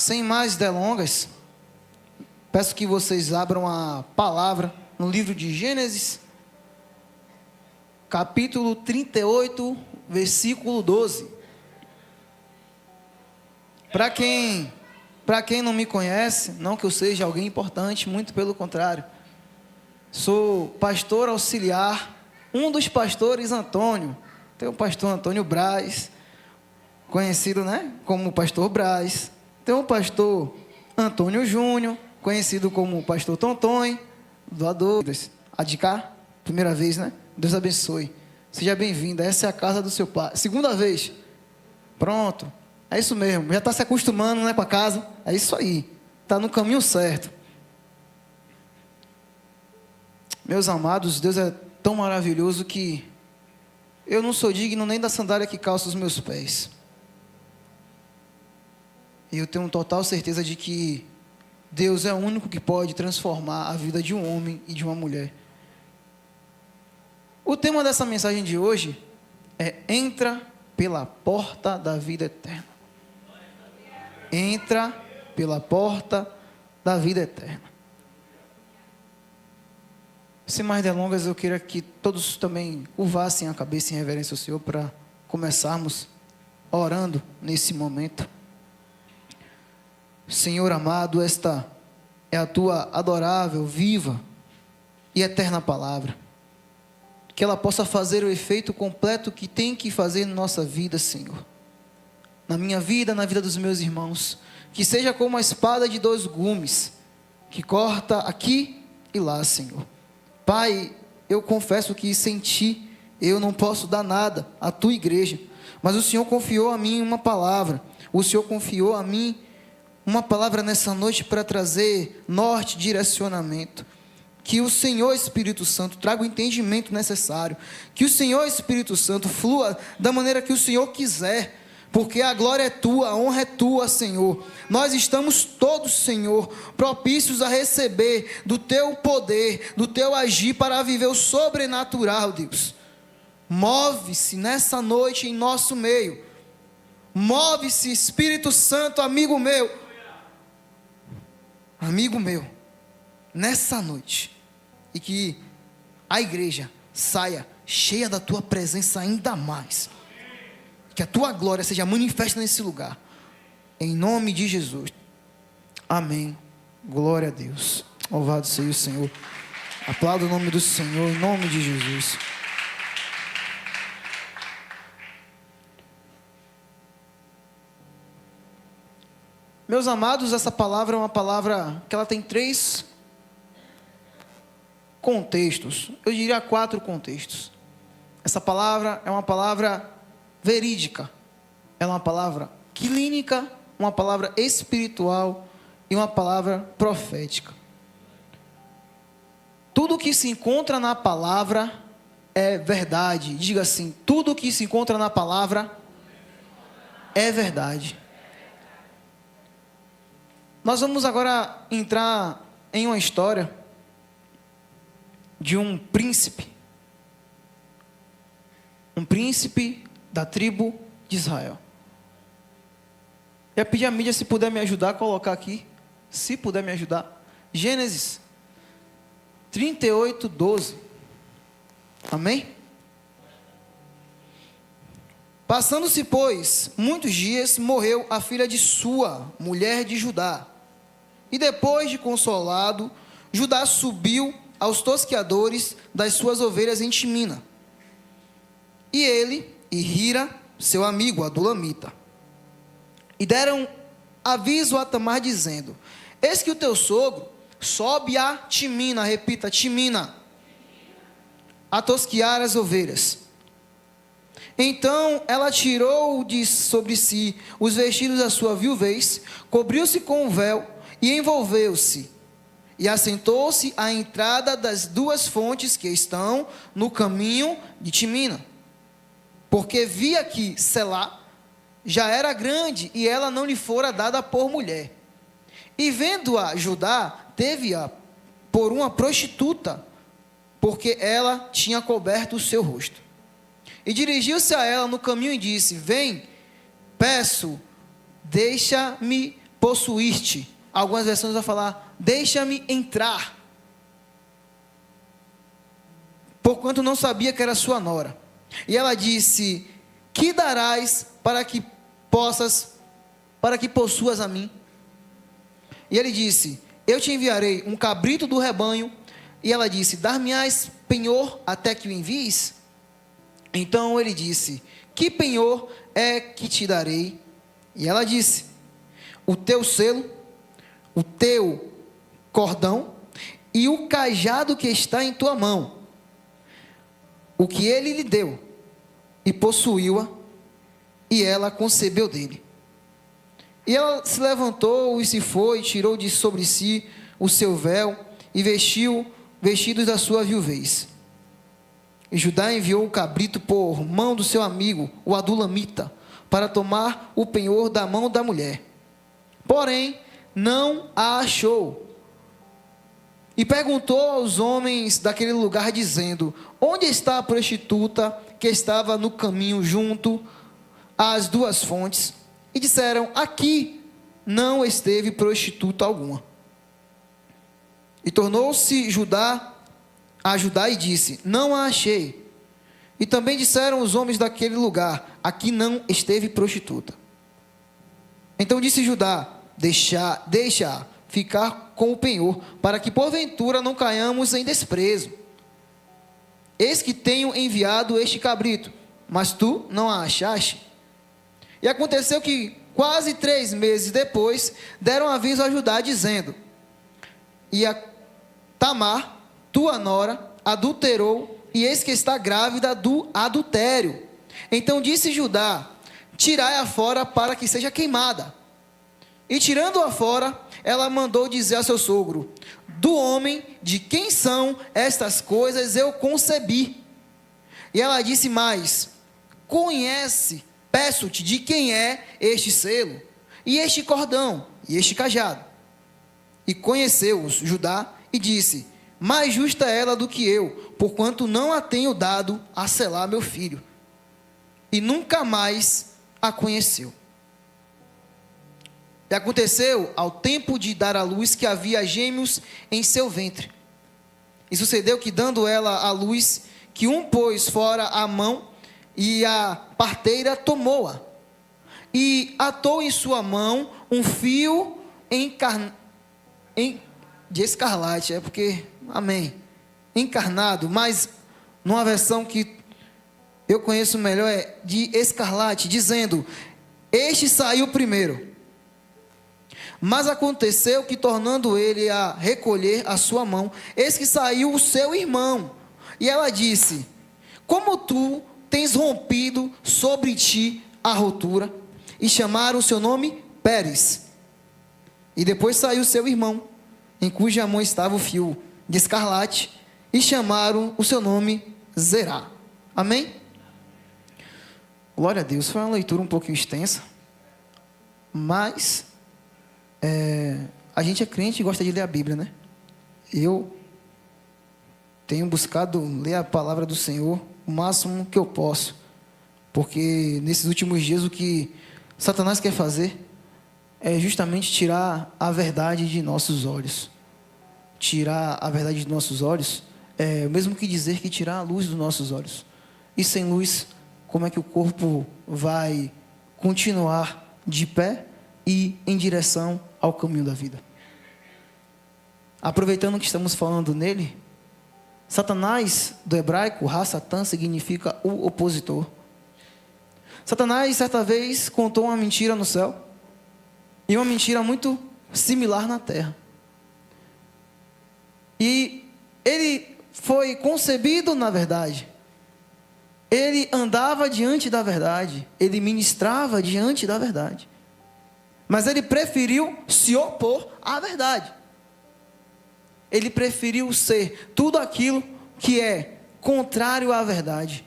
sem mais delongas, peço que vocês abram a palavra no livro de Gênesis, capítulo 38, versículo 12. Para quem não me conhece, não que eu seja alguém importante, muito pelo contrário, sou pastor auxiliar, um dos pastores Antônio. Tem o pastor Antônio Braz, conhecido, como pastor Braz. Tem o pastor Antônio Júnior, conhecido como pastor Tonton, doador. A de cá, primeira vez, Deus abençoe. Seja bem-vindo, essa é a casa do seu pai. Segunda vez. Pronto. É isso mesmo, já está se acostumando, com a casa. É isso aí, está no caminho certo. Meus amados, Deus é tão maravilhoso que eu não sou digno nem da sandália que calça os meus pés. E eu tenho total certeza de que Deus é o único que pode transformar a vida de um homem e de uma mulher. O tema dessa mensagem de hoje é: entra pela porta da vida eterna. Entra pela porta da vida eterna. Sem mais delongas, eu queria que todos também curvassem a cabeça em reverência ao Senhor para começarmos orando nesse momento. Senhor amado, esta é a tua adorável, viva e eterna palavra. Que ela possa fazer o efeito completo que tem que fazer na nossa vida, Senhor. Na minha vida, na vida dos meus irmãos. Que seja como uma espada de 2 gumes, que corta aqui e lá, Senhor. Pai, eu confesso que sem Ti eu não posso dar nada à Tua igreja. Mas o Senhor confiou a mim uma palavra. O Senhor confiou a mim uma palavra nessa noite para trazer norte, direcionamento. Que o Senhor Espírito Santo traga o entendimento necessário. Que o Senhor Espírito Santo flua da maneira que o Senhor quiser. Porque a glória é Tua, a honra é Tua, Senhor. Nós estamos todos, Senhor, propícios a receber do Teu poder, do Teu agir para viver o sobrenatural, Deus. Move-se nessa noite em nosso meio. Move-se, Espírito Santo, amigo meu, nessa noite. E que a igreja saia cheia da Tua presença ainda mais. Que a Tua glória seja manifesta nesse lugar. Em nome de Jesus. Amém. Glória a Deus. Louvado seja o Senhor. Aplauda o nome do Senhor em nome de Jesus. Meus amados, essa palavra é uma palavra que ela tem 3 contextos. Eu diria 4 contextos. Essa palavra é uma palavra verídica, ela é uma palavra clínica, uma palavra espiritual e uma palavra profética. Tudo que se encontra na palavra é verdade. Diga assim: tudo que se encontra na palavra é verdade. Nós vamos agora entrar em uma história de um príncipe da tribo de Israel. Eu ia pedir à mídia se puder me ajudar a colocar aqui, se puder me ajudar, Gênesis 38, 12. Amém? Passando-se, pois, muitos dias, morreu a filha de sua, mulher de Judá. E depois de consolado, Judá subiu aos tosqueadores das suas ovelhas em Timina. E ele e Hira, seu amigo, Adulamita, e deram aviso a Tamar, dizendo: eis que o teu sogro sobe a Timina, repita, Timina, a tosquiar as ovelhas. Então ela tirou de sobre si os vestidos da sua viuvez, cobriu-se com um véu e envolveu-se, e assentou-se à entrada das 2 fontes que estão no caminho de Timina, porque via que Selá já era grande e ela não lhe fora dada por mulher. E vendo-a Judá, teve-a por uma prostituta, porque ela tinha coberto o seu rosto. E dirigiu-se a ela no caminho e disse: vem, peço, deixa-me possuíste. Algumas versões vão falar: deixa-me entrar, porquanto não sabia que era sua nora. E ela disse: que darás para que possuas a mim? E ele disse: eu te enviarei um cabrito do rebanho. E ela disse: dar-me-ás penhor até que o envies? Então ele disse: que penhor é que te darei? E ela disse: o teu selo, o teu cordão e o cajado que está em tua mão. O que ele lhe deu, e possuiu-a, e ela concebeu dele. E ela se levantou e se foi, tirou de sobre si o seu véu, e vestiu vestidos da sua viuvez. E Judá enviou o cabrito por mão do seu amigo, o adulamita, para tomar o penhor da mão da mulher. Porém, não a achou. E perguntou aos homens daquele lugar, dizendo: onde está a prostituta que estava no caminho junto às duas fontes? E disseram: aqui não esteve prostituta alguma. E tornou-se a Judá e disse: não a achei. E também disseram os homens daquele lugar: aqui não esteve prostituta. Então disse Judá: deixa ficar com o penhor, para que porventura não caiamos em desprezo. Eis que tenho enviado este cabrito, mas tu não a achaste. E aconteceu que quase 3 meses depois deram aviso a Judá, dizendo: e a Tamar, tua nora, adulterou, e eis que está grávida do adultério. Então disse Judá: tirai-a fora para que seja queimada. E tirando-a fora, ela mandou dizer a seu sogro: do homem de quem são estas coisas eu concebi. E ela disse mais: conhece, peço-te, de quem é este selo, e este cordão, e este cajado. E conheceu-os Judá, e disse: mais justa é ela do que eu, porquanto não a tenho dado a selar meu filho. E nunca mais a conheceu. E aconteceu, ao tempo de dar à luz, que havia gêmeos em seu ventre. E sucedeu que, dando ela à luz, que um pôs fora a mão, e a parteira tomou-a, e atou em sua mão um fio de escarlate, encarnado, mas numa versão que eu conheço melhor é de escarlate, dizendo: este saiu primeiro. Mas aconteceu que, tornando ele a recolher a sua mão, eis que saiu o seu irmão. E ela disse: como tu tens rompido sobre ti a rotura? E chamaram o seu nome Pérez. E depois saiu seu irmão, em cuja mão estava o fio de escarlate, e chamaram o seu nome Zerá. Amém? Glória a Deus. Foi uma leitura um pouquinho extensa, mas a gente é crente e gosta de ler a Bíblia, né? Eu tenho buscado ler a palavra do Senhor o máximo que eu posso, porque nesses últimos dias o que Satanás quer fazer é justamente tirar a verdade de nossos olhos. Tirar a verdade de nossos olhos é o mesmo que dizer que tirar a luz dos nossos olhos. E sem luz, como é que o corpo vai continuar de pé e em direção ao caminho da vida? Aproveitando que estamos falando nele, Satanás, do hebraico, Ra-Satã, significa o opositor. Satanás, certa vez, contou uma mentira no céu e uma mentira muito similar na terra. E ele foi concebido na verdade. Ele andava diante da verdade. Ele ministrava diante da verdade. Mas ele preferiu se opor à verdade. Ele preferiu ser tudo aquilo que é contrário à verdade.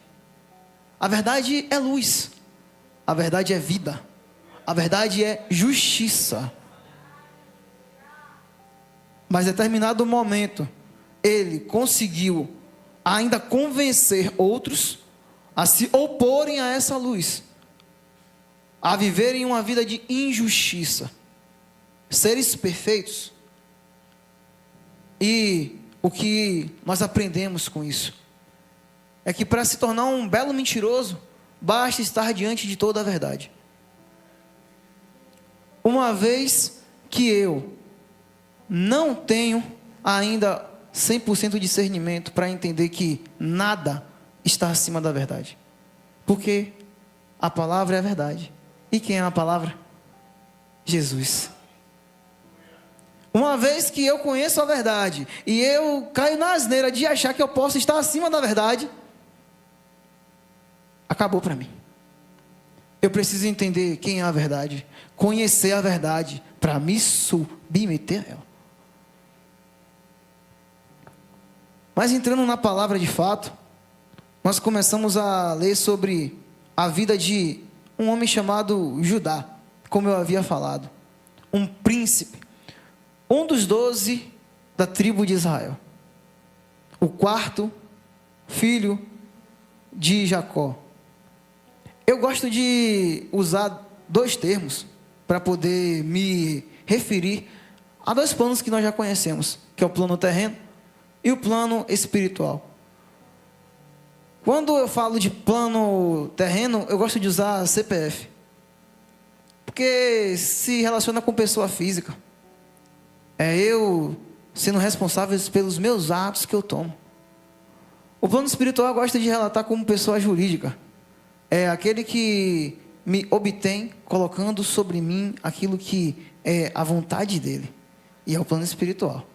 A verdade é luz. A verdade é vida. A verdade é justiça. Mas em determinado momento, ele conseguiu ainda convencer outros a se oporem a essa luz, a viverem uma vida de injustiça. seres perfeitos. E o que nós aprendemos com isso é que para se tornar um belo mentiroso, basta estar diante de toda a verdade. Uma vez que eu não tenho ainda 100% de discernimento para entender que nada está acima da verdade. Porque a palavra é a verdade. E quem é a palavra? Jesus. Uma vez que eu conheço a verdade e eu caio na asneira de achar que eu posso estar acima da verdade, acabou para mim. Eu preciso entender quem é a verdade, conhecer a verdade para me submeter a ela. Mas entrando na palavra de fato, nós começamos a ler sobre a vida de um homem chamado Judá, como eu havia falado, um príncipe, um dos 12 da tribo de Israel, o quarto filho de Jacó. Eu gosto de usar dois termos para poder me referir a dois planos que nós já conhecemos, que é o plano terreno e o plano espiritual. Quando eu falo de plano terreno, eu gosto de usar CPF, porque se relaciona com pessoa física. É eu sendo responsável pelos meus atos que eu tomo. O plano espiritual eu gosto de relatar como pessoa jurídica. É aquele que me obtém colocando sobre mim aquilo que é a vontade dele. E é o plano espiritual.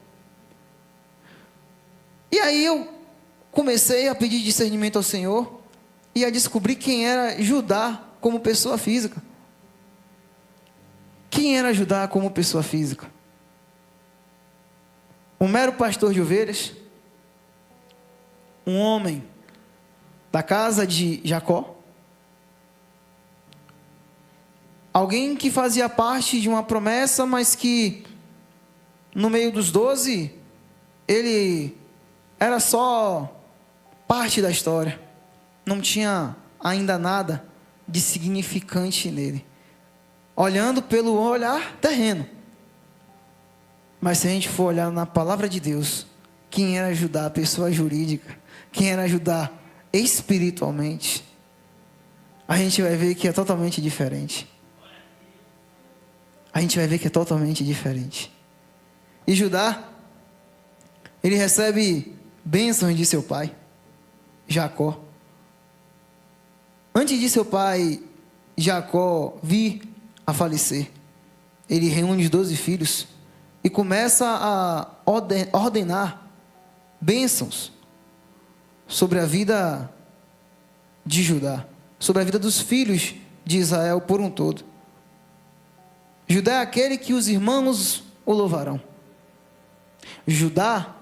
E aí eu comecei a pedir discernimento ao Senhor e a descobrir quem era Judá como pessoa física. Quem era Judá como pessoa física? Um mero pastor de ovelhas, um homem da casa de Jacó, alguém que fazia parte de uma promessa, mas que no meio dos 12, ele era só parte da história, não tinha ainda nada de significante nele, olhando pelo olhar terreno. Mas se a gente for olhar na palavra de Deus, quem era Judá, a pessoa jurídica, quem era Judá espiritualmente, a gente vai ver que é totalmente diferente. A gente vai ver que é totalmente diferente. E Judá, ele recebe bênçãos de seu pai, Jacó. Antes de seu pai, Jacó, vir a falecer, ele reúne os 12 filhos e começa a ordenar bênçãos sobre a vida de Judá, sobre a vida dos filhos de Israel por um todo. Judá é aquele que os irmãos o louvarão. Judá,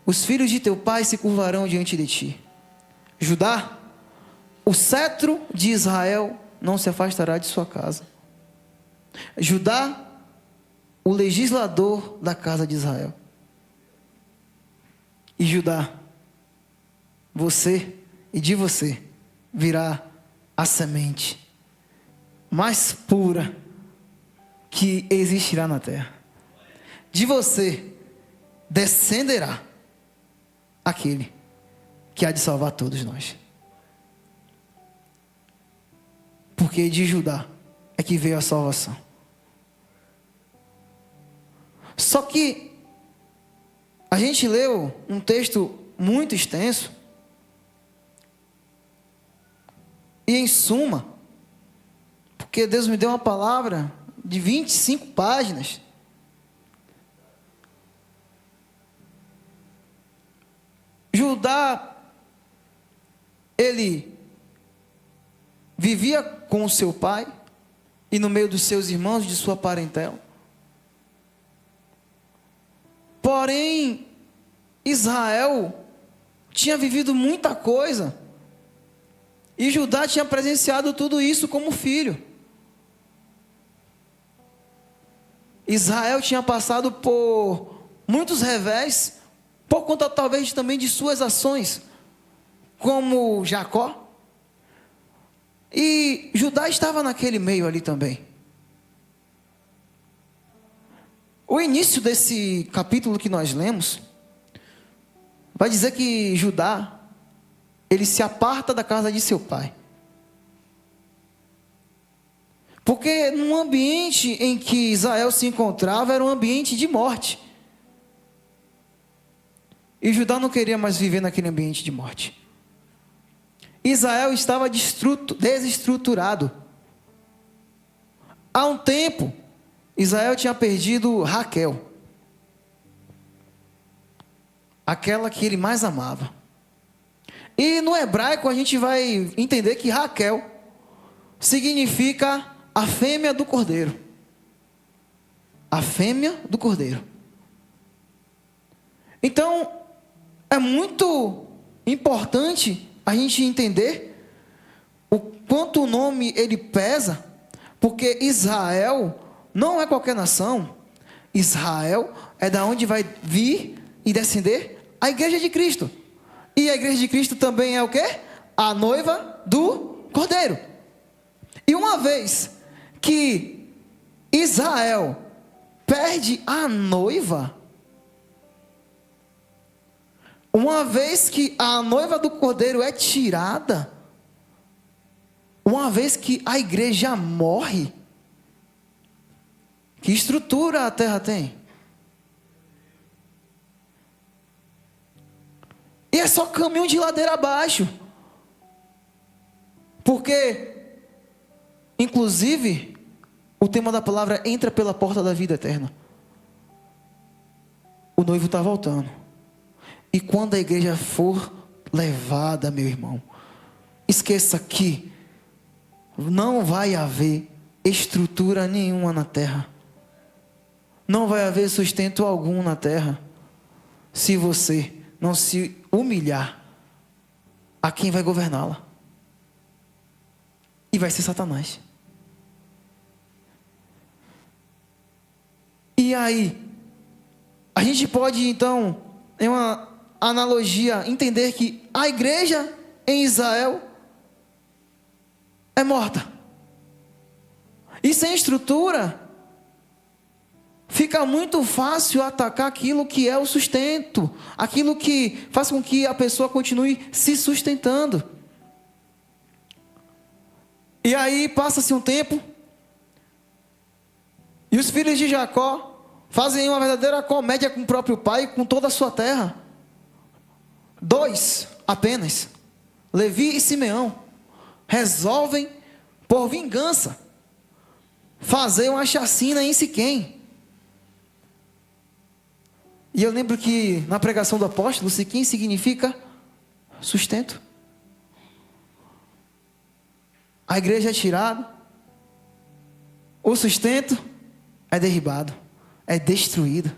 os filhos de teu pai se curvarão diante de ti. Judá, o cetro de Israel não se afastará de sua casa. Judá, o legislador da casa de Israel. E Judá, você e de você virá a semente mais pura que existirá na terra. De você descenderá aquele que há de salvar todos nós. Porque de Judá é que veio a salvação. Só que a gente leu um texto muito extenso e em suma, porque Deus me deu uma palavra de 25 páginas. Judá, ele vivia com o seu pai e no meio dos seus irmãos, de sua parentela. Porém, Israel tinha vivido muita coisa e Judá tinha presenciado tudo isso como filho. Israel tinha passado por muitos revés, por conta talvez também de suas ações, como Jacó. E Judá estava naquele meio ali também. O início desse capítulo que nós lemos vai dizer que Judá, ele se aparta da casa de seu pai. Porque no ambiente em que Israel se encontrava era um ambiente de morte. E Judá não queria mais viver naquele ambiente de morte. Israel estava desestruturado. Há um tempo, Israel tinha perdido Raquel, aquela que ele mais amava. E no hebraico a gente vai entender que Raquel significa a fêmea do cordeiro. A fêmea do cordeiro. Então, é muito importante a gente entender o quanto o nome ele pesa, porque Israel não é qualquer nação. Israel é da onde vai vir e descender a igreja de Cristo. E a igreja de Cristo também é o quê? A noiva do Cordeiro. E uma vez que Israel perde a noiva, uma vez que a noiva do Cordeiro é tirada, uma vez que a igreja morre, que estrutura a terra tem? E é só caminho de ladeira abaixo. Porque, inclusive, o tema da palavra entra pela porta da vida eterna. O noivo está voltando. E quando a igreja for levada, meu irmão, esqueça que não vai haver estrutura nenhuma na terra. Não vai haver sustento algum na terra, se você não se humilhar a quem vai governá-la. E vai ser Satanás. E aí, a gente pode então, em uma analogia, entender que a igreja em Israel é morta. E sem estrutura, fica muito fácil atacar aquilo que é o sustento, aquilo que faz com que a pessoa continue se sustentando. E aí passa-se um tempo, e os filhos de Jacó fazem uma verdadeira comédia com o próprio pai e com toda a sua terra. 2 apenas, Levi e Simeão, resolvem, por vingança, fazer uma chacina em Siquém. E eu lembro que na pregação do apóstolo, Siquém significa sustento. A igreja é tirada, o sustento é derribado, é destruído.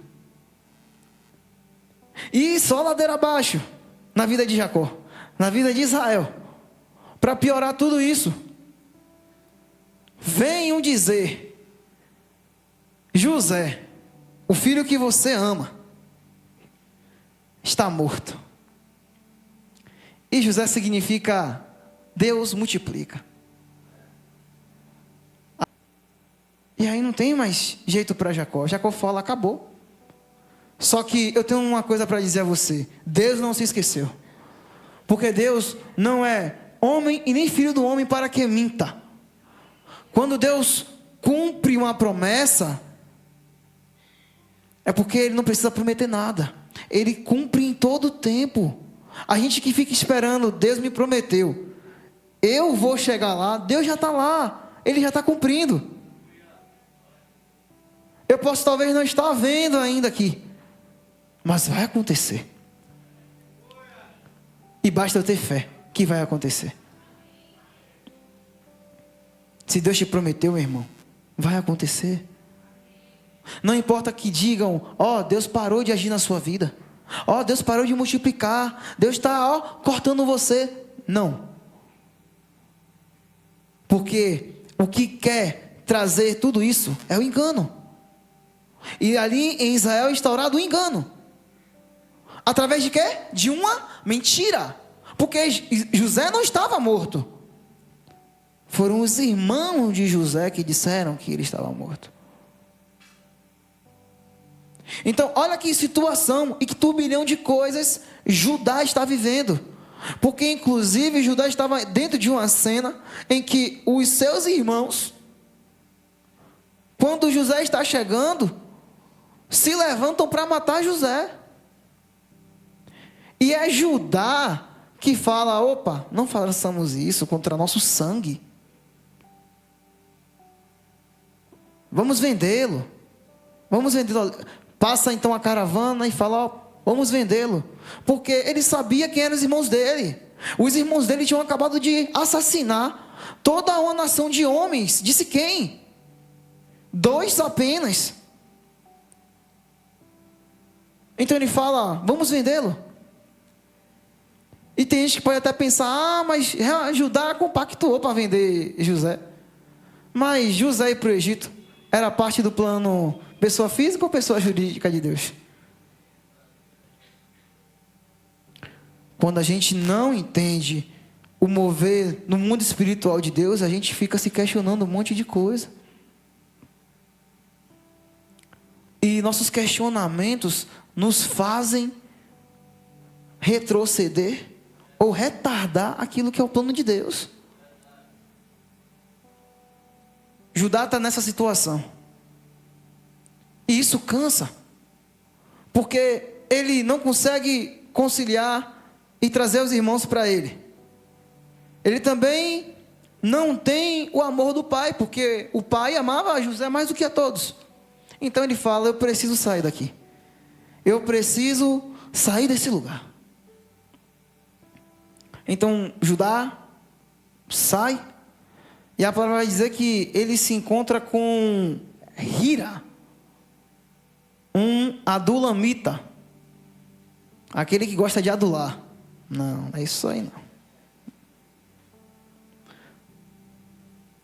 E só ladeira abaixo, na vida de Jacó, na vida de Israel. Para piorar tudo isso, venham dizer: José, o filho que você ama, está morto. E José significa Deus multiplica. E aí não tem mais jeito para Jacó. Jacó fala: acabou. Só que eu tenho uma coisa para dizer a você: Deus não se esqueceu. Porque Deus não é homem e nem filho do homem para que minta. Quando Deus cumpre uma promessa, é porque Ele não precisa prometer nada. Ele cumpre em todo o tempo. A gente que fica esperando: Deus me prometeu, eu vou chegar lá. Deus já está lá, Ele já está cumprindo. Eu posso talvez não estar vendo ainda aqui, mas vai acontecer. E basta eu ter fé que vai acontecer. Se Deus te prometeu, meu irmão, vai acontecer. Não importa que digam: ó, Deus parou de agir na sua vida, ó, Deus parou de multiplicar, Deus está, cortando você. Não. Porque o que quer trazer tudo isso é o engano. E ali em Israel é instaurado o engano. Através de quê? De uma mentira. Porque José não estava morto. Foram os irmãos de José que disseram que ele estava morto. Então, olha que situação e que turbilhão de coisas Judá está vivendo. Porque, inclusive, Judá estava dentro de uma cena em que os seus irmãos, quando José está chegando, se levantam para matar José. E é Judá que fala: opa, não façamos isso contra nosso sangue. Vamos vendê-lo. Vamos vendê-lo. Passa então a caravana e fala: ó, vamos vendê-lo. Porque ele sabia quem eram os irmãos dele. Os irmãos dele tinham acabado de assassinar toda uma nação de homens. Disse quem? 2 apenas. Então ele fala: vamos vendê-lo. E tem gente que pode até pensar: ah, mas Judá compactuou para vender José. Mas José ir para o Egito era parte do plano pessoa física ou pessoa jurídica de Deus? Quando a gente não entende o mover no mundo espiritual de Deus, a gente fica se questionando um monte de coisa. E nossos questionamentos nos fazem retroceder ou retardar aquilo que é o plano de Deus. Judá está nessa situação. E isso cansa. Porque ele não consegue conciliar e trazer os irmãos para ele. Ele também não tem o amor do pai, porque o pai amava José mais do que a todos. Então ele fala: eu preciso sair daqui. Eu preciso sair desse lugar. Então Judá sai, e a palavra vai dizer que ele se encontra com Hira, um adulamita, aquele que gosta de adular. Não, é isso aí não.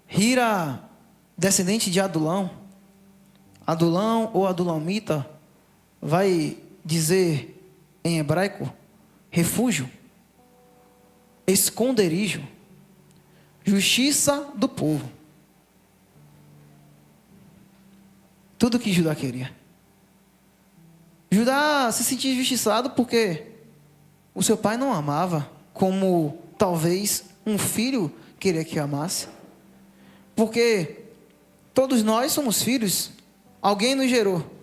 Hira, descendente de Adulão. Adulão ou adulamita vai dizer em hebraico refúgio, esconderijo, justiça do povo. Tudo que Judá queria. Judá se sentia injustiçado porque o seu pai não amava como talvez um filho queria que amasse. Porque todos nós somos filhos, alguém nos gerou.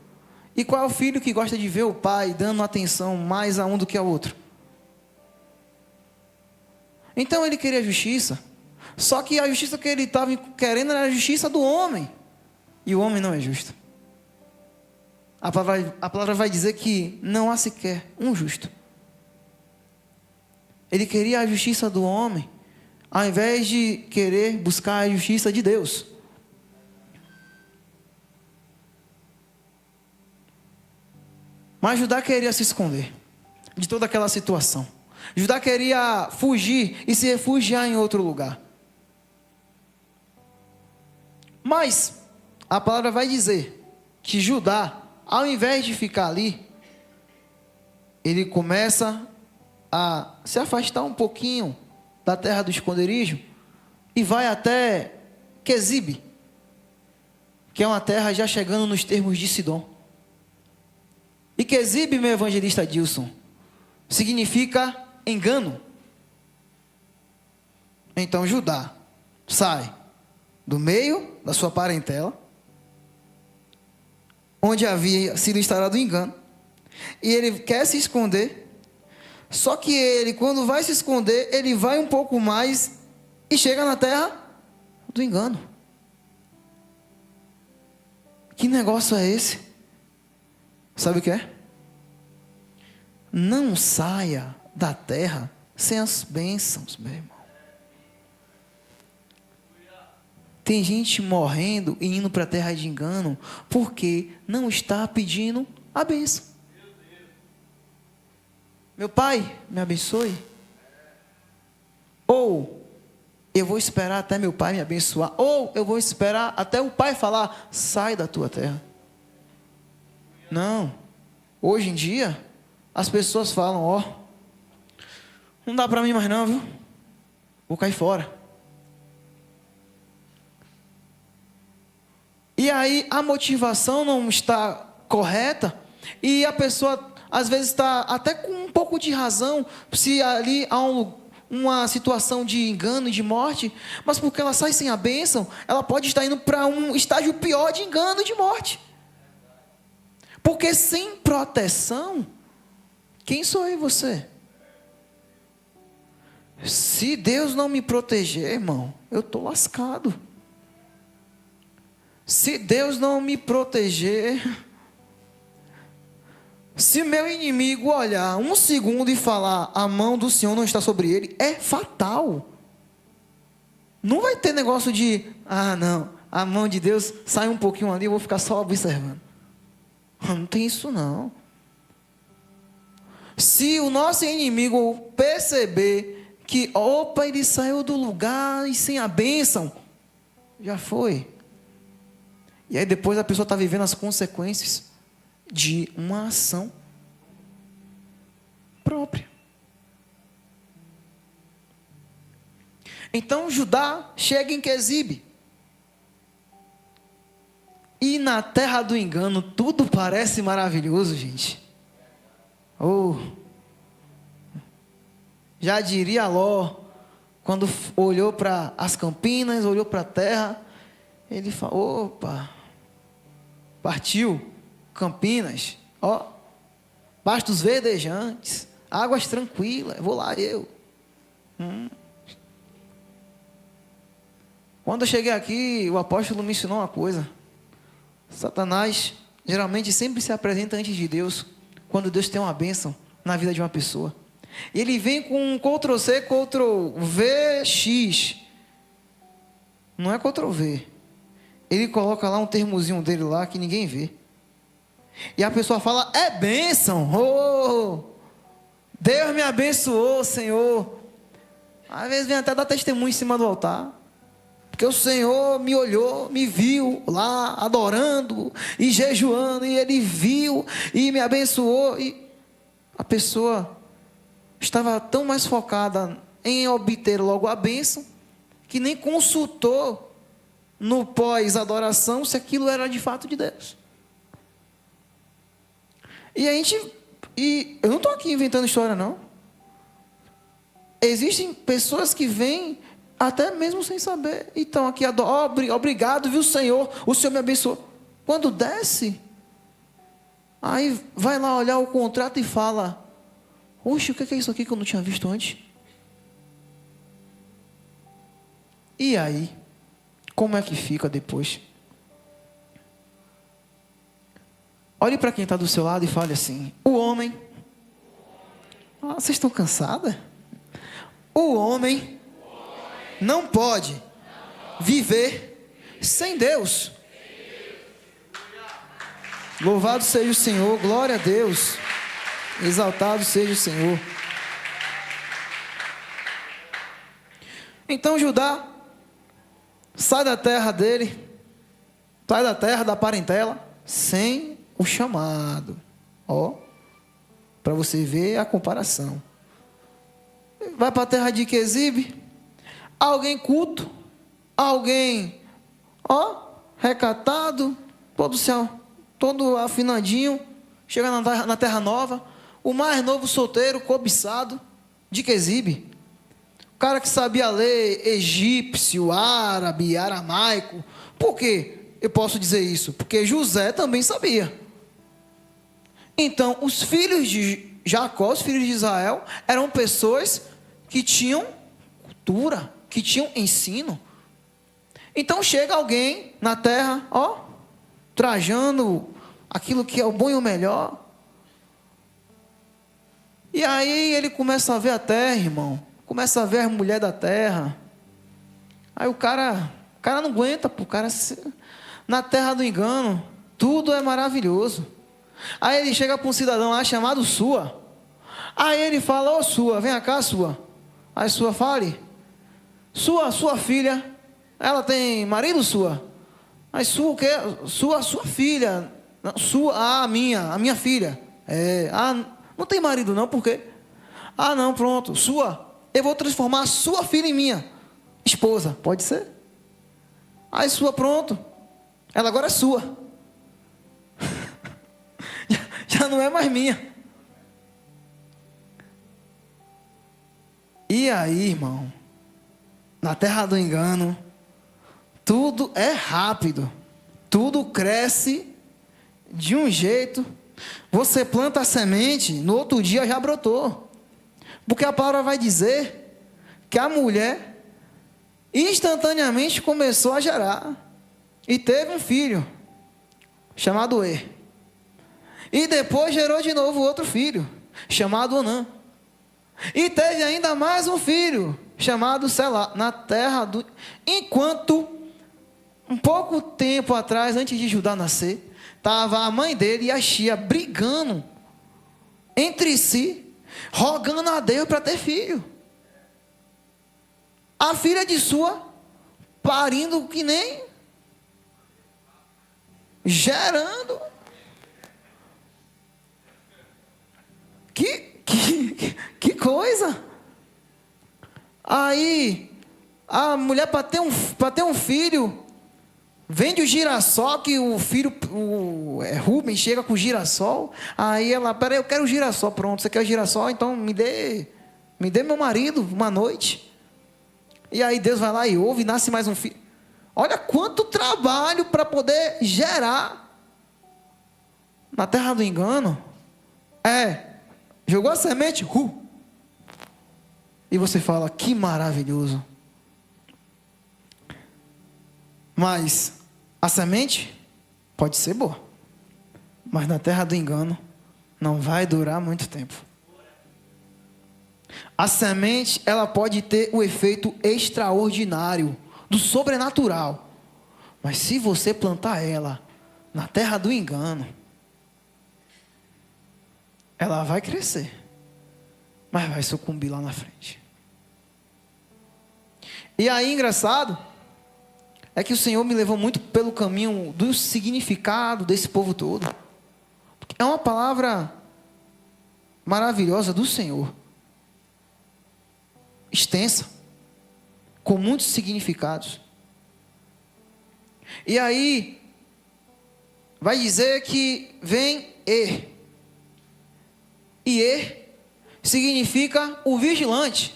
E qual é o filho que gosta de ver o pai dando atenção mais a um do que ao outro? Então ele queria justiça. Só que a justiça que ele estava querendo era a justiça do homem. E o homem não é justo. A palavra vai dizer que não há sequer um justo. Ele queria a justiça do homem, ao invés de querer buscar a justiça de Deus. Mas Judá queria se esconder de toda aquela situação. Judá queria fugir e se refugiar em outro lugar. Mas a palavra vai dizer que Judá, ao invés de ficar ali, ele começa a se afastar um pouquinho da terra do esconderijo e vai até Quezibe, que é uma terra já chegando nos termos de Sidom. E Quezibe, meu evangelista Dilson, significa engano. Então Judá sai do meio da sua parentela, onde havia sido instalado o engano, e ele quer se esconder. Só que ele, quando vai se esconder, ele vai um pouco mais e chega na terra do engano. Que negócio é esse? Sabe o que é? Não saia da terra sem as bênçãos, meu irmão. Tem gente morrendo e indo para a terra de engano porque não está pedindo a bênção. Meu pai, me abençoe. Ou eu vou esperar até meu pai me abençoar. Ou eu vou esperar até o pai falar: sai da tua terra. Não. Hoje em dia, as pessoas falam: ó, não dá para mim mais não, viu? Vou cair fora. E aí a motivação não está correta, e a pessoa às vezes está até com um pouco de razão, se ali há uma situação de engano e de morte, mas porque ela sai sem a bênção, ela pode estar indo para um estágio pior de engano e de morte. Porque sem proteção, quem sou eu e você? Se Deus não me proteger, irmão, eu estou lascado. Se Deus não me proteger, se meu inimigo olhar um segundo e falar, a mão do Senhor não está sobre ele, é fatal. Não vai ter negócio de, não, a mão de Deus sai um pouquinho ali, eu vou ficar só observando. Não tem isso não. Se o nosso inimigo perceber que, opa, ele saiu do lugar e sem a bênção, já foi. E aí depois a pessoa está vivendo as consequências de uma ação própria. Então Judá chega em Quezibe. E na terra do engano tudo parece maravilhoso, gente. Já diria Ló, quando olhou para as campinas, olhou para a terra, ele falou, opa, partiu Campinas, pastos verdejantes, águas tranquilas, vou lá eu. Quando eu cheguei aqui, o apóstolo me ensinou uma coisa. Satanás geralmente sempre se apresenta antes de Deus, quando Deus tem uma bênção na vida de uma pessoa. E ele vem com um Ctrl+C, Ctrl+VX. Não é Ctrl+V. Ele coloca lá um termozinho dele lá que ninguém vê. E a pessoa fala, é bênção. Deus me abençoou, Senhor. Às vezes vem até dar testemunho em cima do altar. Porque o Senhor me olhou, me viu lá adorando e jejuando. E Ele viu e me abençoou. E a pessoa estava tão mais focada em obter logo a bênção, que nem consultou no pós-adoração se aquilo era de fato de Deus. E eu não estou aqui inventando história, não. Existem pessoas que vêm até mesmo sem saber. Então aqui, obrigado, viu, Senhor? O Senhor me abençoou. Quando desce, aí vai lá olhar o contrato e fala, oxe, o que é isso aqui que eu não tinha visto antes? E aí? Como é que fica depois? Olhe para quem está do seu lado e fale assim, o homem... vocês estão cansadas? O homem não pode viver sem Deus. Louvado seja o Senhor, glória a Deus. Exaltado seja o Senhor. Então Judá sai da terra dele, sai da terra da parentela, sem o chamado. Para você ver a comparação. Vai para a terra de Quezibe, alguém culto, alguém, recatado, todo afinadinho, chega na terra nova, o mais novo solteiro, cobiçado, de Quezibe. O cara que sabia ler egípcio, árabe, aramaico. Por quê eu posso dizer isso? Porque José também sabia. Então, os filhos de Jacó, os filhos de Israel, eram pessoas que tinham cultura, que tinham ensino. Então chega alguém na terra, trajando aquilo que é o bom e o melhor. E aí ele começa a ver a terra, irmão. Começa a ver a mulher da terra. Aí o cara não aguenta, na terra do engano, tudo é maravilhoso. Aí ele chega para um cidadão lá chamado Sua. Aí ele fala, Sua, vem cá, Sua. Aí Sua fale, sua filha, ela tem marido, Sua? Aí Sua o quê? Sua filha. Sua, a minha filha. Não tem marido não, por quê? Não, pronto, Sua, eu vou transformar a sua filha em minha esposa, pode ser? Aí Sua, pronto, ela agora é sua. terra não é mais minha. E aí, irmão, na terra do engano, tudo é rápido, tudo cresce de um jeito. Você planta a semente, no outro dia já brotou. Porque a palavra vai dizer que a mulher instantaneamente começou a gerar e teve um filho chamado Er. E depois gerou de novo outro filho chamado Onã. E teve ainda mais um filho chamado Selá na terra do... Enquanto um pouco tempo atrás, antes de Judá nascer, estava a mãe dele e a tia brigando entre si, rogando a Deus para ter filho. A filha de sua parindo que nem gerando. Que coisa. Aí a mulher para ter um filho vende o girassol, que o filho, Rubens chega com o girassol. Aí ela, peraí, eu quero o girassol. Pronto, você quer o girassol? Então me dê meu marido uma noite. E aí Deus vai lá e ouve, e nasce mais um filho. Olha quanto trabalho para poder gerar. Na terra do engano. Jogou a semente, e você fala, que maravilhoso. Mas a semente pode ser boa, mas na terra do engano não vai durar muito tempo. A semente, ela pode ter o efeito extraordinário, do sobrenatural. Mas se você plantar ela na terra do engano, ela vai crescer, mas vai sucumbir lá na frente. E aí, engraçado, é que o Senhor me levou muito pelo caminho do significado desse povo todo. É uma palavra maravilhosa do Senhor, extensa, com muitos significados. E aí, vai dizer que vem Er. E Er significa o vigilante.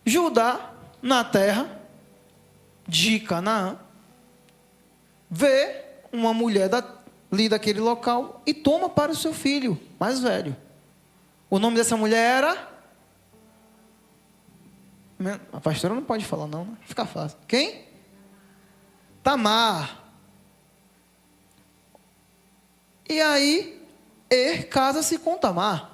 Judá, na terra de Canaã, vê uma mulher ali daquele local e toma para o seu filho mais velho. O nome dessa mulher era... A pastora não pode falar não, né? Fica fácil. Quem? Tamar. E aí, Er casa-se com Tamar.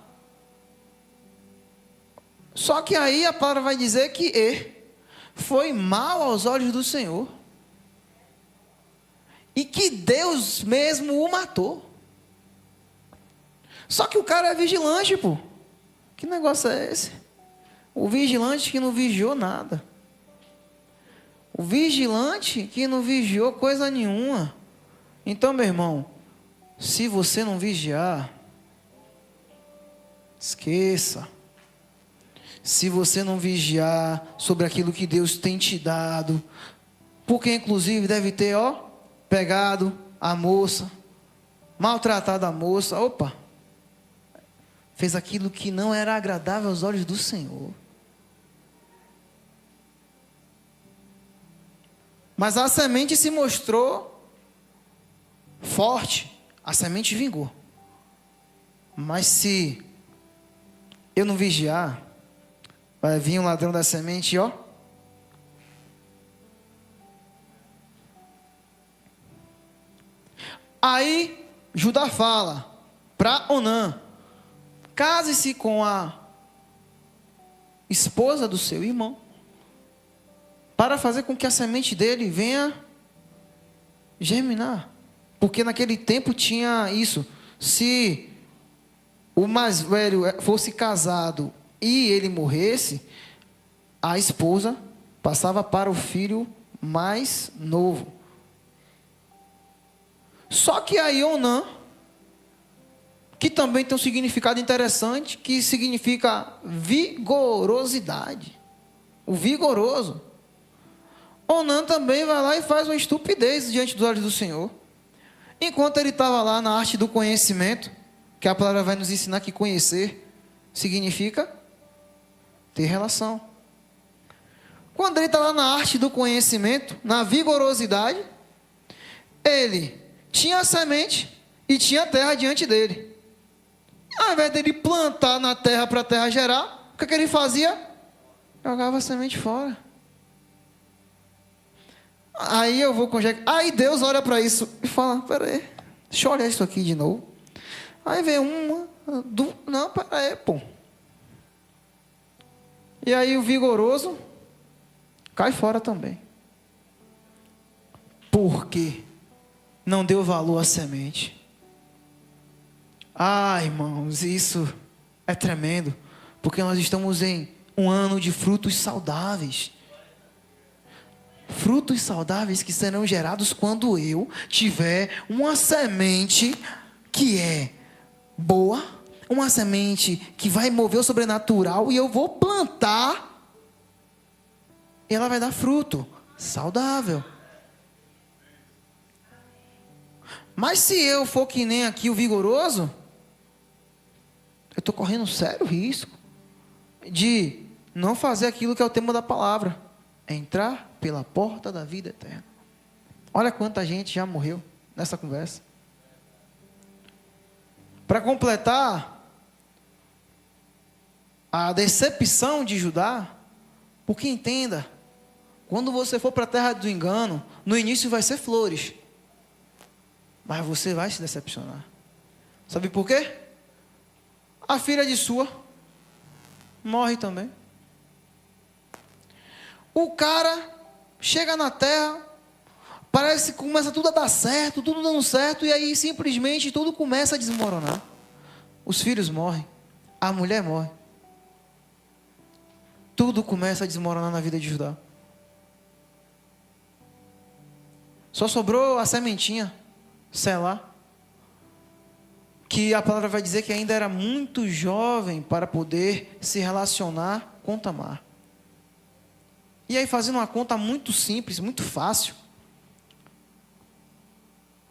Só que aí a palavra vai dizer que Er foi mal aos olhos do Senhor. E que Deus mesmo o matou. Só que o cara é vigilante, pô. Que negócio é esse? O vigilante que não vigiou nada. O vigilante que não vigiou coisa nenhuma. Então, meu irmão, se você não vigiar, esqueça. Se você não vigiar sobre aquilo que Deus tem te dado, porque inclusive deve ter, pegado a moça, maltratado a moça, fez aquilo que não era agradável aos olhos do Senhor. Mas a semente se mostrou forte, a semente vingou. Mas se eu não vigiar, vai vir um ladrão da semente, Aí Judá fala para Onã: case-se com a esposa do seu irmão, para fazer com que a semente dele venha germinar. Porque naquele tempo tinha isso. Se o mais velho fosse casado e ele morresse, a esposa passava para o filho mais novo. Só que aí Onã, que também tem um significado interessante, que significa vigorosidade. O vigoroso. Onã também vai lá e faz uma estupidez diante dos olhos do Senhor. Enquanto ele estava lá na arte do conhecimento, que a palavra vai nos ensinar que conhecer significa ter relação. Quando ele está lá na arte do conhecimento, na vigorosidade, ele tinha a semente e tinha a terra diante dele. Ao invés dele plantar na terra para a terra gerar, o que ele fazia? Jogava a semente fora. Aí eu vou conjecturar. Aí Deus olha para isso e fala: peraí, deixa eu olhar isso aqui de novo. Aí vem uma, duas, não, peraí, pô. E aí o vigoroso cai fora também. Por quê? Não deu valor à semente. Ah, irmãos, isso é tremendo, porque nós estamos em um ano de frutos saudáveis. Frutos saudáveis que serão gerados quando eu tiver uma semente que é boa, uma semente que vai mover o sobrenatural, e eu vou plantar, e ela vai dar fruto saudável. Mas se eu for que nem aqui o vigoroso, eu estou correndo um sério risco de não fazer aquilo que é o tema da palavra: entrar pela porta da vida eterna. Olha quanta gente já morreu nessa conversa. Para completar a decepção de Judá, porque entenda, quando você for para a terra do engano, no início vai ser flores, mas você vai se decepcionar. Sabe por quê? A filha de sua morre também. O cara chega na terra, parece que começa tudo a dar certo, tudo dando certo, e aí simplesmente tudo começa a desmoronar. Os filhos morrem, a mulher morre. Tudo começa a desmoronar na vida de Judá. Só sobrou a sementinha, Selá, que a palavra vai dizer que ainda era muito jovem para poder se relacionar com Tamar. E aí, fazendo uma conta muito simples, muito fácil,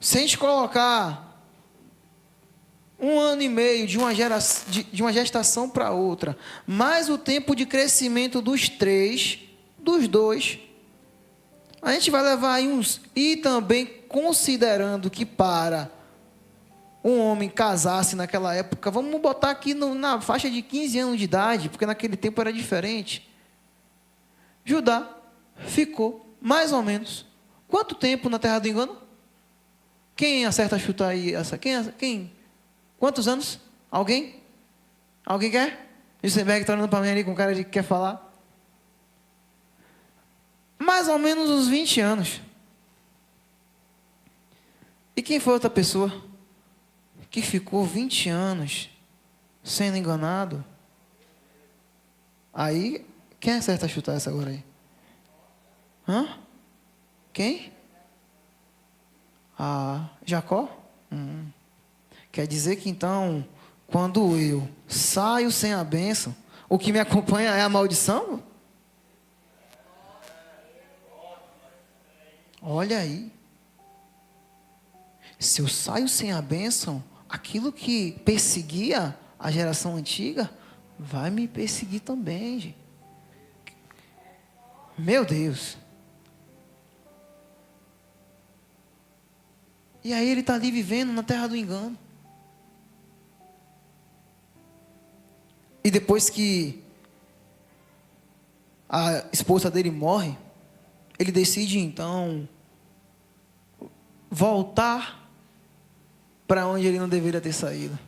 se a gente colocar 1 ano e meio de uma gestação para outra, mais o tempo de crescimento dos dois, a gente vai levar aí uns... E também considerando que para um homem casar-se naquela época, vamos botar aqui na faixa de 15 anos de idade, porque naquele tempo era diferente. Judá ficou mais ou menos quanto tempo na terra do engano? Quem acerta a chutar aí? Quem? Quantos anos? Alguém? Alguém quer? Jussenberg está olhando para mim ali com cara de que quer falar. Mais ou menos uns 20 anos. E quem foi outra pessoa que ficou 20 anos sendo enganado? Aí, quem acerta a chutar essa agora aí? Hã? Quem? Jacó? Quer dizer que então, quando eu saio sem a bênção, o que me acompanha é a maldição? Olha aí. Se eu saio sem a bênção, aquilo que perseguia a geração antiga, vai me perseguir também, gente. Meu Deus. E aí ele está ali vivendo na terra do engano. E depois que a esposa dele morre, ele decide então voltar para onde ele não deveria ter saído.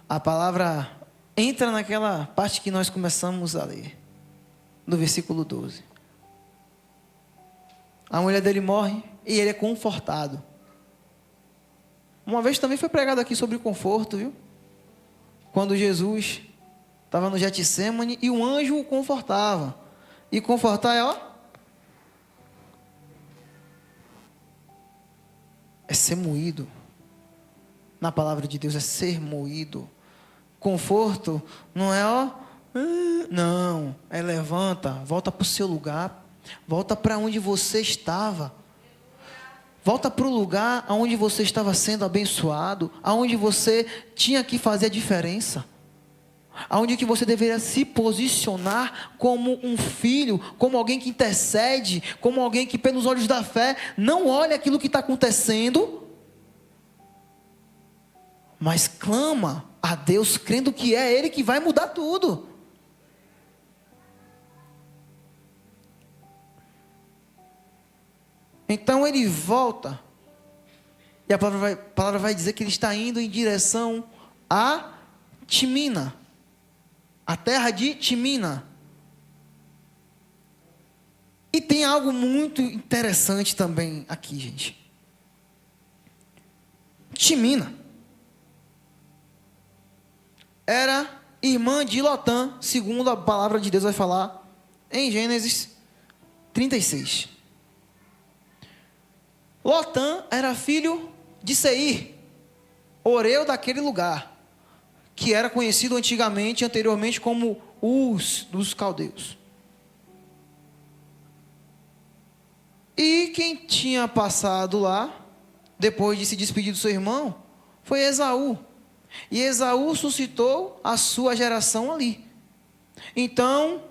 A palavra entra naquela parte que nós começamos a ler, no versículo 12. A mulher dele morre e ele é confortado. Uma vez também foi pregado aqui sobre conforto, viu? Quando Jesus estava no Getsêmani e um anjo o confortava. E confortar é ser moído. Na palavra de Deus é ser moído. Conforto não é não, é levanta, volta para o seu lugar, volta para onde você estava. Volta para o lugar onde você estava sendo abençoado, aonde você tinha que fazer a diferença. Aonde que você deveria se posicionar como um filho, como alguém que intercede, como alguém que pelos olhos da fé não olha aquilo que está acontecendo, mas clama a Deus crendo que é Ele que vai mudar tudo. Então ele volta, e a palavra vai dizer que ele está indo em direção a Timina, a terra de Timina. E tem algo muito interessante também aqui, gente. Timina era irmã de Lotã, segundo a palavra de Deus vai falar em Gênesis 36. Lotã era filho de Seir, oreu daquele lugar, que era conhecido anteriormente como Uz dos caldeus. E quem tinha passado lá, depois de se despedir do seu irmão, foi Esaú. E Esaú suscitou a sua geração ali. Então,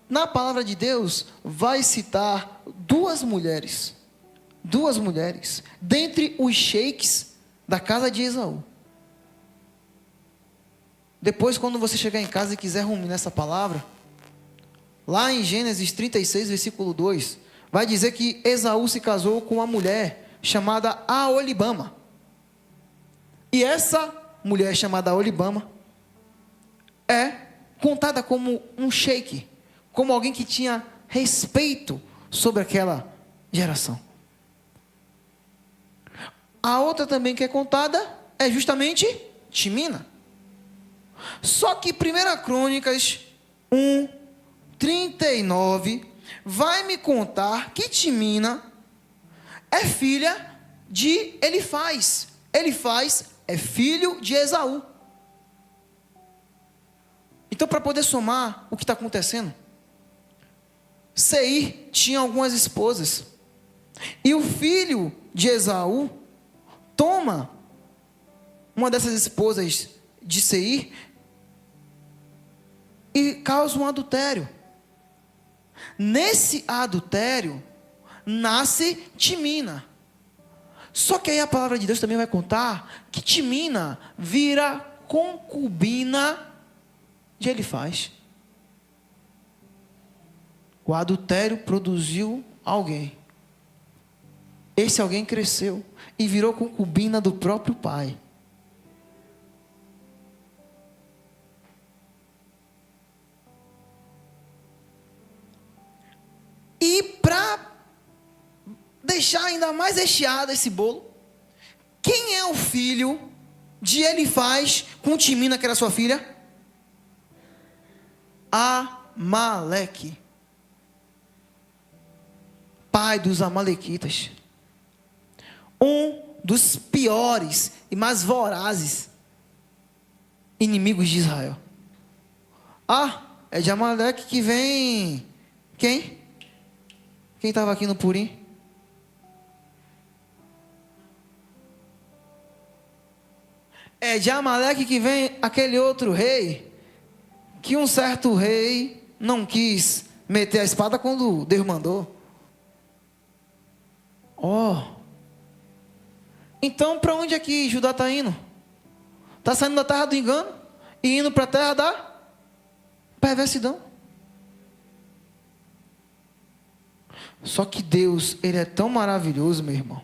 na palavra de Deus, vai citar duas mulheres, dentre os sheiks da casa de Esaú. Depois, quando você chegar em casa e quiser ruminar nessa palavra, lá em Gênesis 36, versículo 2, vai dizer que Esaú se casou com uma mulher chamada Aolibama. E essa mulher chamada Aolibama é contada como um sheik, como alguém que tinha respeito sobre aquela geração. A outra também que é contada é justamente Timina. Só que 1 Crônicas 1:39 vai me contar que Timina é filha de Elifaz. Elifaz é filho de Esaú. Então, para poder somar o que está acontecendo, Seir tinha algumas esposas. E o filho de Esaú toma uma dessas esposas de Seir e causa um adultério. Nesse adultério nasce Timina. Só que aí a palavra de Deus também vai contar que Timina vira concubina de Elifaz. O adultério produziu alguém. Esse alguém cresceu e virou concubina do próprio pai. E para deixar ainda mais recheado esse bolo, quem é o filho de Elifaz com Timina, que era sua filha? Amaleque, pai dos amalequitas, um dos piores e mais vorazes inimigos de Israel. É de Amaleque que vem quem? Quem estava aqui no Purim? É de Amaleque que vem aquele outro rei, que um certo rei não quis meter a espada quando Deus mandou. Então para onde é que Judá está indo? Está saindo da terra do engano e indo para a terra da perversidão. Só que Deus, Ele é tão maravilhoso, meu irmão,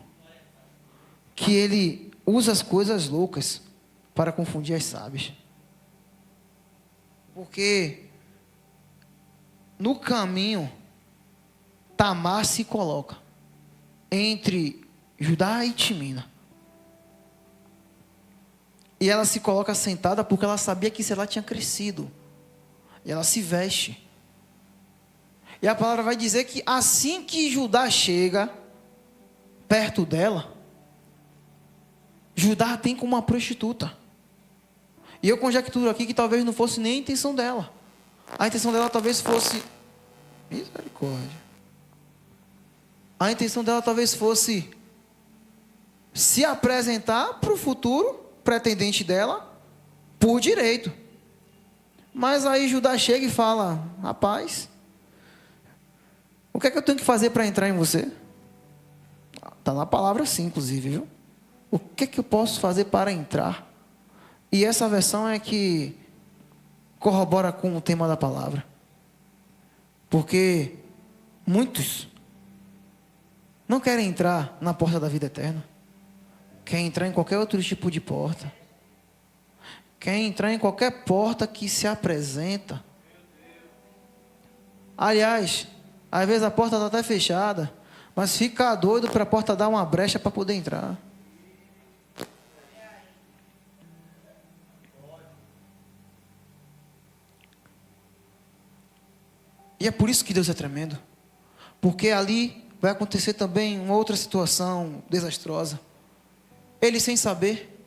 que Ele usa as coisas loucas para confundir as sábias. Porque no caminho, Tamar se coloca entre Judá e Timina. E ela se coloca sentada porque ela sabia que ela tinha crescido. E ela se veste. E a palavra vai dizer que assim que Judá chega perto dela, Judá tem como uma prostituta. E eu conjecturo aqui que talvez não fosse nem a intenção dela. A intenção dela talvez fosse... Misericórdia. A intenção dela talvez fosse se apresentar para o futuro pretendente dela por direito. Mas aí Judá chega e fala: rapaz, o que é que eu tenho que fazer para entrar em você? Está na palavra sim, inclusive, viu? O que é que eu posso fazer para entrar? E essa versão é que corrobora com o tema da palavra. Porque muitos não querem entrar na porta da vida eterna. Querem entrar em qualquer outro tipo de porta. Querem entrar em qualquer porta que se apresenta. Aliás, às vezes a porta está até fechada, mas fica doido para a porta dar uma brecha para poder entrar. E é por isso que Deus é tremendo. Porque ali vai acontecer também uma outra situação desastrosa. Ele, sem saber,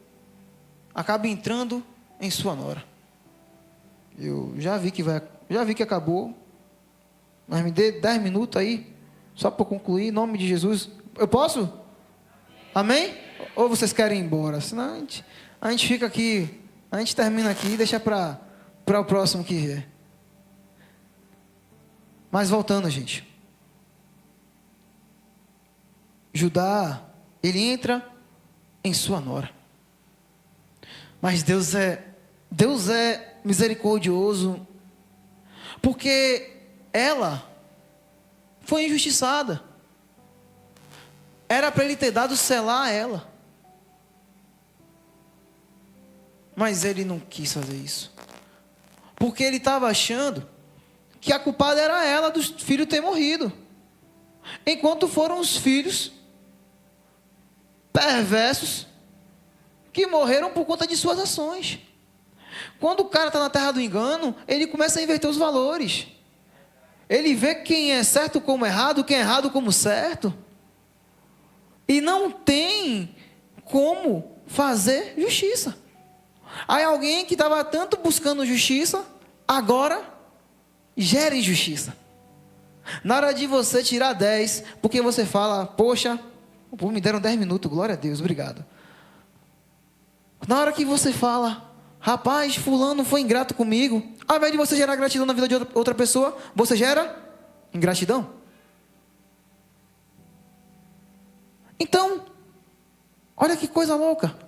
acaba entrando em sua nora. Eu já vi que acabou. Mas me dê 10 minutos aí, só para concluir, em nome de Jesus. Eu posso? Amém? Ou vocês querem ir embora? Senão a gente fica aqui, a gente termina aqui e deixa para o próximo que vier. Mas voltando, gente. Judá, ele entra em sua nora. Mas Deus é misericordioso, porque ela foi injustiçada. Era para ele ter dado selar a ela. Mas ele não quis fazer isso. Porque ele estava achando que a culpada era ela do filho ter morrido. Enquanto foram os filhos perversos que morreram por conta de suas ações. Quando o cara está na terra do engano, ele começa a inverter os valores. Ele vê quem é certo como errado, quem é errado como certo. E não tem como fazer justiça. Aí alguém que estava tanto buscando justiça, agora gera injustiça. Na hora de você tirar 10, porque você fala: poxa, me deram 10 minutos, glória a Deus, obrigado. Na hora que você fala: rapaz, fulano foi ingrato comigo, ao invés de você gerar gratidão na vida de outra pessoa, você gera ingratidão. Então, olha que coisa louca.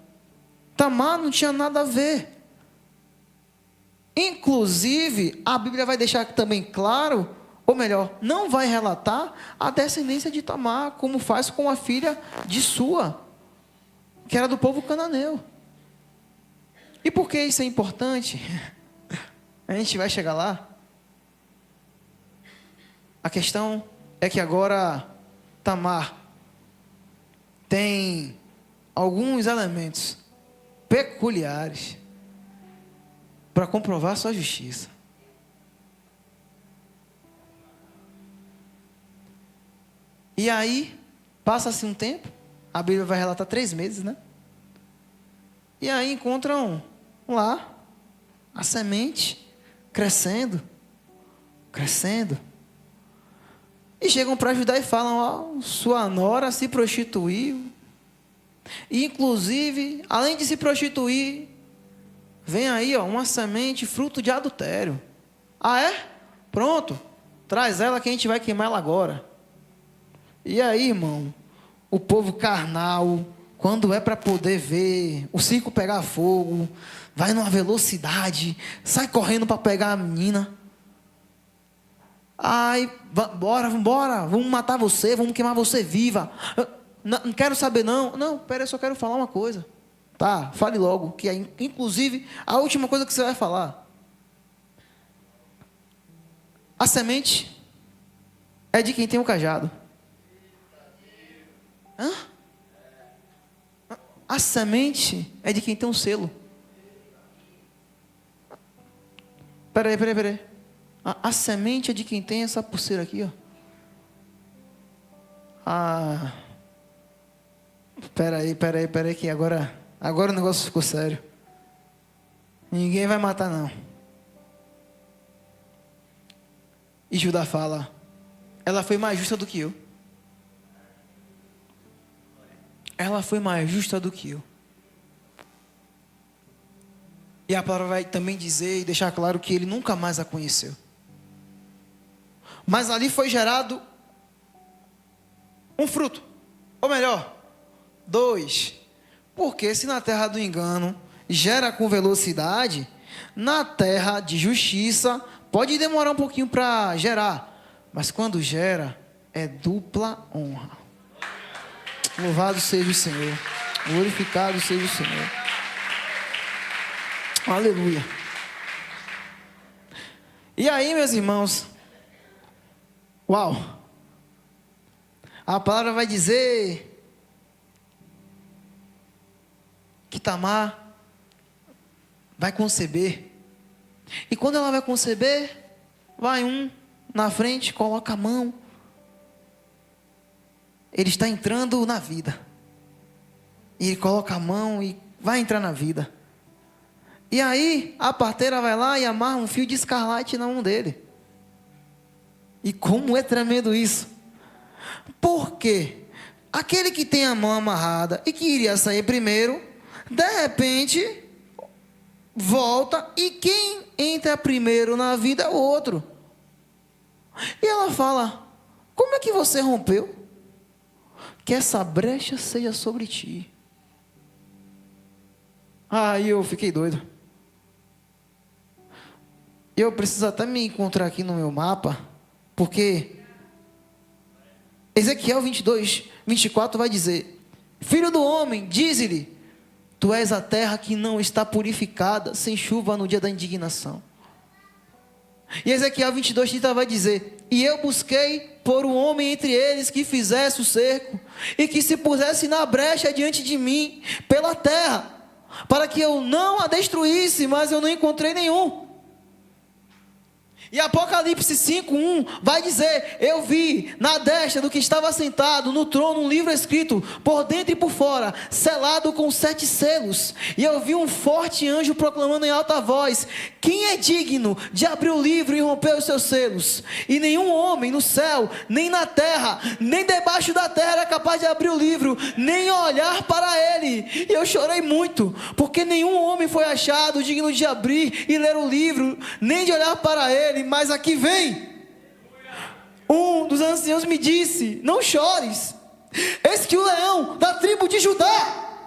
Tamar não tinha nada a ver. Inclusive, a Bíblia vai deixar também claro, ou melhor, não vai relatar a descendência de Tamar, como faz com a filha de Sua, que era do povo cananeu. E por que isso é importante? A gente vai chegar lá. A questão é que agora Tamar tem alguns elementos peculiares para comprovar sua justiça. E aí, passa-se um tempo, a Bíblia vai relatar 3 meses, né? E aí encontram lá a semente crescendo. E chegam para Judá e falam: ó, sua nora se prostituiu. E inclusive, além de se prostituir, vem aí, ó, uma semente fruto de adultério. Ah, é? Pronto, traz ela que a gente vai queimar ela agora. E aí, irmão, o povo carnal, quando é para poder ver o circo pegar fogo, vai numa velocidade, sai correndo para pegar a menina. Ai, vambora, vamos matar você, vamos queimar você viva. Não quero saber não. Não, pera, eu só quero falar uma coisa. Tá, fale logo, que é inclusive a última coisa que você vai falar. A semente é de quem tem o cajado. Hã? A semente é de quem tem um selo. Peraí. A semente é de quem tem essa pulseira aqui, ó. Ah. Peraí, que agora o negócio ficou sério. Ninguém vai matar, não. E Judá fala: ela foi mais justa do que eu. ela foi mais justa do que eu. E a palavra vai também dizer e deixar claro que ele nunca mais a conheceu. Mas ali foi gerado um fruto. Ou melhor, 2. Porque se na terra do engano gera com velocidade, na terra de justiça pode demorar um pouquinho para gerar. Mas quando gera, é dupla honra. Louvado seja o Senhor. Glorificado seja o Senhor. Aleluia. E aí, meus irmãos, uau, a palavra vai dizer que Tamar vai conceber. E quando ela vai conceber, vai um na frente, coloca a mão. Ele está entrando na vida. E ele coloca a mão e vai entrar na vida. E aí, a parteira vai lá e amarra um fio de escarlate na mão dele. E como é tremendo isso. Porque aquele que tem a mão amarrada e que iria sair primeiro, de repente, volta e quem entra primeiro na vida é o outro. E ela fala: como é que você rompeu? Que essa brecha seja sobre ti. Aí eu fiquei doido. Eu preciso até me encontrar aqui no meu mapa, porque Ezequiel 22, 24 vai dizer: filho do homem, dize-lhe, tu és a terra que não está purificada, sem chuva no dia da indignação. E Ezequiel 22, 30 vai dizer: e eu busquei por um homem entre eles que fizesse o cerco, e que se pusesse na brecha diante de mim, pela terra, para que eu não a destruísse, mas eu não encontrei nenhum. E Apocalipse 5:1 vai dizer: eu vi na destra do que estava sentado no trono um livro escrito por dentro e por fora, selado com 7 selos. E eu vi um forte anjo proclamando em alta voz: quem é digno de abrir o livro e romper os seus selos? E nenhum homem no céu, nem na terra, nem debaixo da terra era capaz de abrir o livro, nem olhar para ele. E eu chorei muito, porque nenhum homem foi achado digno de abrir e ler o livro, nem de olhar para ele. Mas aqui vem, um dos anciãos me disse: não chores, eis que o leão da tribo de Judá,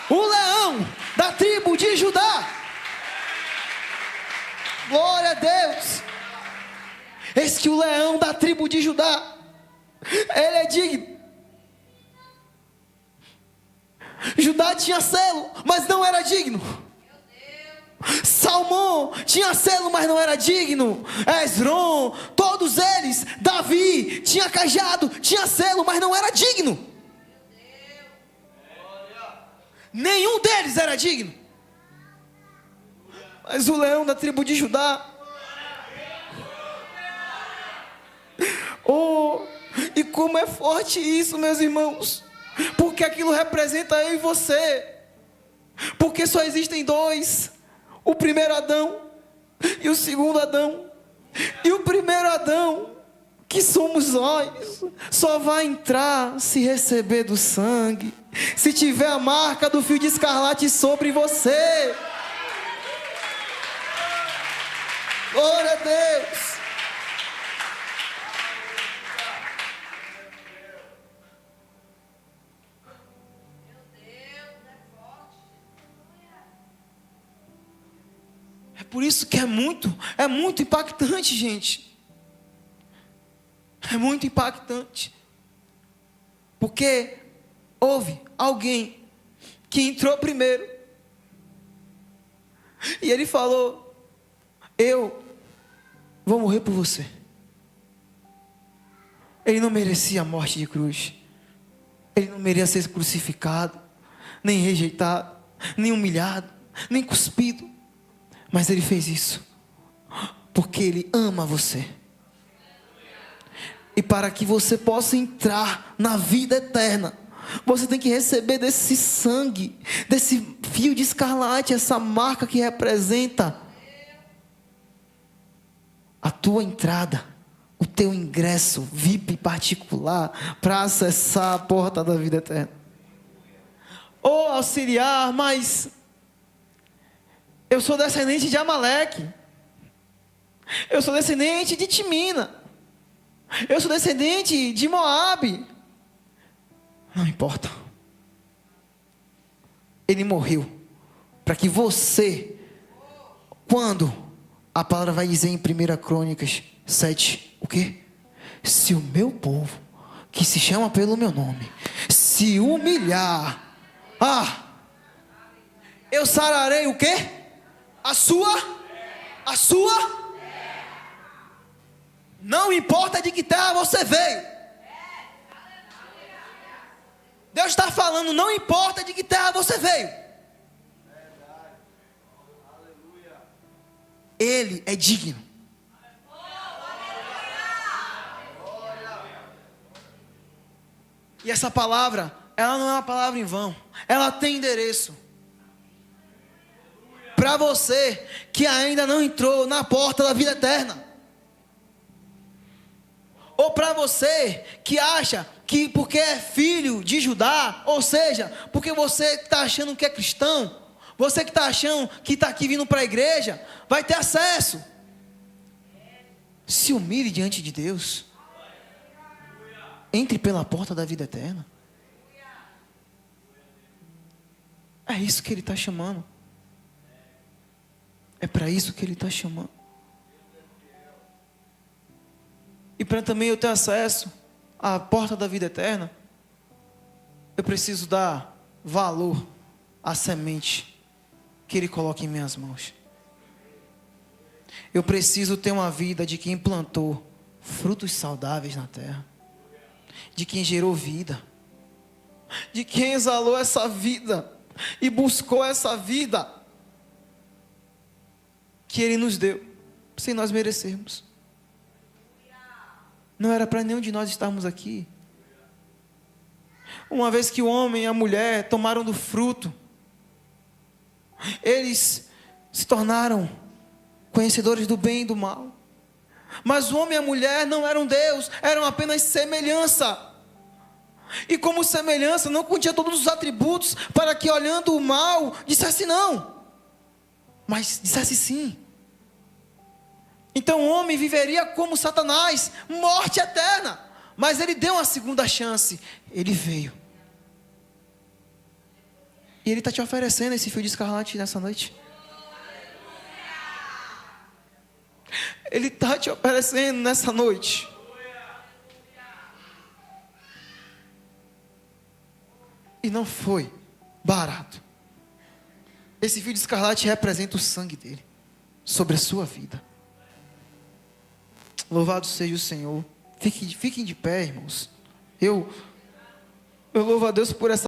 o leão da tribo de Judá, glória a Deus, eis que o leão da tribo de Judá, ele é digno. Judá tinha selo, mas não era digno. Salmão tinha selo, mas não era digno. Esrom, todos eles. Davi tinha cajado, tinha selo, mas não era digno. Nenhum deles era digno. Mas o leão da tribo de Judá, oh, e como é forte isso, meus irmãos, porque aquilo representa eu e você. Porque só existem dois: o primeiro Adão e o segundo Adão. E o primeiro Adão, que somos nós, só vai entrar se receber do sangue, se tiver a marca do fio de escarlate sobre você. Glória a Deus. Por isso que é muito impactante, gente. É muito impactante. Porque houve alguém que entrou primeiro. E ele falou: eu vou morrer por você. Ele não merecia a morte de cruz. Ele não merecia ser crucificado, nem rejeitado, nem humilhado, nem cuspido. Mas ele fez isso porque ele ama você. E para que você possa entrar na vida eterna, você tem que receber desse sangue, desse fio de escarlate, essa marca que representa a tua entrada o teu ingresso VIP particular para acessar a porta da vida eterna. Ô auxiliar, mas eu sou descendente de Amaleque. Eu sou descendente de Timina. Eu sou descendente de Moabe. Não importa. Ele morreu para que você, quando a palavra vai dizer em 1 Crônicas 7, o quê? Se o meu povo, que se chama pelo meu nome, se humilhar, eu sararei o quê? A sua. Não importa de que terra você veio. Deus está falando, não importa de que terra você veio. Ele é digno. E essa palavra, ela não é uma palavra em vão. Ela tem endereço. Para você que ainda não entrou na porta da vida eterna. Ou para você que acha que porque é filho de Judá, ou seja, porque você está achando que é cristão, você que está achando que está aqui vindo para a igreja, vai ter acesso. Se humilhe diante de Deus. Entre pela porta da vida eterna. É isso que Ele está chamando. É para isso que Ele está chamando. E para também eu ter acesso à porta da vida eterna, eu preciso dar valor à semente que Ele coloca em minhas mãos. Eu preciso ter uma vida de quem plantou frutos saudáveis na terra, de quem gerou vida, de quem exalou essa vida e buscou essa vida que Ele nos deu, sem nós merecermos. Não era para nenhum de nós estarmos aqui. Uma vez que o homem e a mulher tomaram do fruto, eles se tornaram conhecedores do bem e do mal. Mas o homem e a mulher não eram Deus, eram apenas semelhança. E como semelhança, não continha todos os atributos para que, olhando o mal, dissesse não, mas dissesse sim. Então o homem viveria como Satanás, morte eterna. Mas ele deu uma segunda chance. Ele veio. E Ele está te oferecendo esse fio de escarlate nessa noite. Ele está te oferecendo nessa noite. E não foi barato. Esse fio de escarlate representa o sangue dele sobre a sua vida. Louvado seja o Senhor. Fiquem de pé, irmãos. Eu louvo a Deus por essa